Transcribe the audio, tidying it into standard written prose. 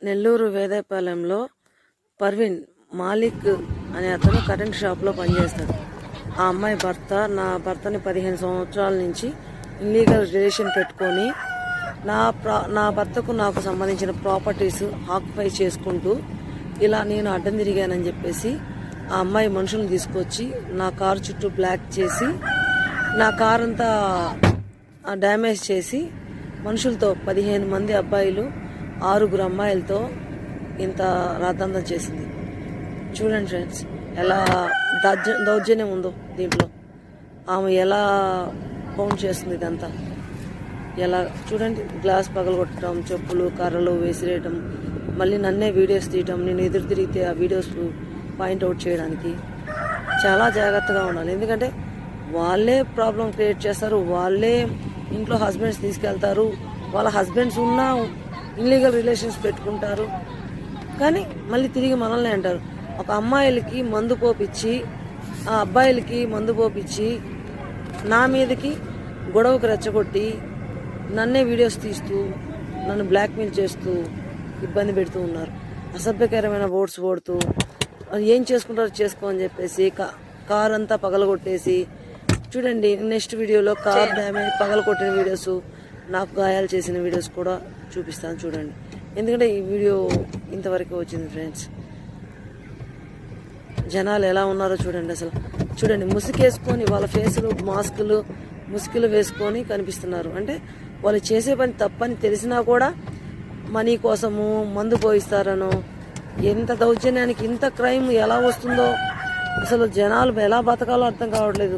నెల్లూరు వేదాయపాలెంలో పర్వీన్ మాలిక్ అనే అతను కరెంట్ షాప్లో పనిచేస్తాడు. ఆ అమ్మాయి భర్త నా భర్తని 15 సంవత్సరాల నుంచి ఇల్లీగల్ రిలేషన్ పెట్టుకొని నా భర్తకు నాకు సంబంధించిన ప్రాపర్టీస్ ఆక్యుపై చేసుకుంటూ ఇలా నేను అడ్డం తిరిగానని చెప్పేసి ఆ అమ్మాయి మనుషులను తీసుకొచ్చి నా కారు చుట్టూ బ్లాక్ చేసి నా కార్ అంతా డ్యామేజ్ చేసి మనుషులతో 15 మంది అబ్బాయిలు 6 అమ్మాయిలతో ఇంత రాద్ధాంతం చేసింది. చూడండి ఫ్రెండ్స్, ఎలా దౌర్జన్యం ఉందో దీంట్లో. ఆమె ఎలా పౌండ్ చేస్తుంది ఇదంతా. ఎలా చూడండి, గ్లాస్ పగలగొట్టడం, చెప్పులు కర్రలు వేసిరేయటం, మళ్ళీ నన్నే వీడియోస్ తీయటం, నేను ఎదురు తిరిగితే ఆ వీడియోస్ పాయింట్అవుట్ చేయడానికి చాలా జాగ్రత్తగా ఉండాలి. ఎందుకంటే వాళ్ళే ప్రాబ్లం క్రియేట్ చేస్తారు, వాళ్ళే ఇంట్లో హస్బెండ్స్ తీసుకెళ్తారు, వాళ్ళ హస్బెండ్స్ ఉన్నా ఇల్లీగల్ రిలేషన్స్ పెట్టుకుంటారు, కానీ మళ్ళీ తిరిగి మనల్ని అంటారు. ఒక అమ్మాయిలకి మందు పోపిచ్చి ఆ అబ్బాయిలకి మందు పోపిచ్చి నా మీదకి గొడవకు రెచ్చగొట్టి నన్నే వీడియోస్ తీస్తూ నన్ను బ్లాక్మెయిల్ చేస్తూ ఇబ్బంది పెడుతూ ఉన్నారు. అసభ్యకరమైన వర్డ్స్ వాడుతూ ఏం చేసుకుంటారో చేసుకో అని చెప్పేసి కార్ అంతా పగలగొట్టేసి, చూడండి నెక్స్ట్ వీడియోలో కార్ డ్యామేజ్ పగలగొట్టిన వీడియోస్, నాకు గాయాలు చేసిన వీడియోస్ కూడా చూపిస్తాను చూడండి. ఎందుకంటే ఈ వీడియో ఇంతవరకు వచ్చింది ఫ్రెండ్స్. జనాలు ఎలా ఉన్నారో చూడండి. అసలు చూడండి, ముసుగేసుకొని వాళ్ళ ఫేసులు మాస్కులు ముసుగులు వేసుకొని కనిపిస్తున్నారు. అంటే వాళ్ళు చేసే పని తప్పని తెలిసినా కూడా మనీ కోసము మందు పోయిస్తారనో, ఎంత దౌర్జన్యానికి ఇంత క్రైమ్ ఎలా వస్తుందో అసలు జనాలు ఎలా బతకాలో అర్థం కావట్లేదు.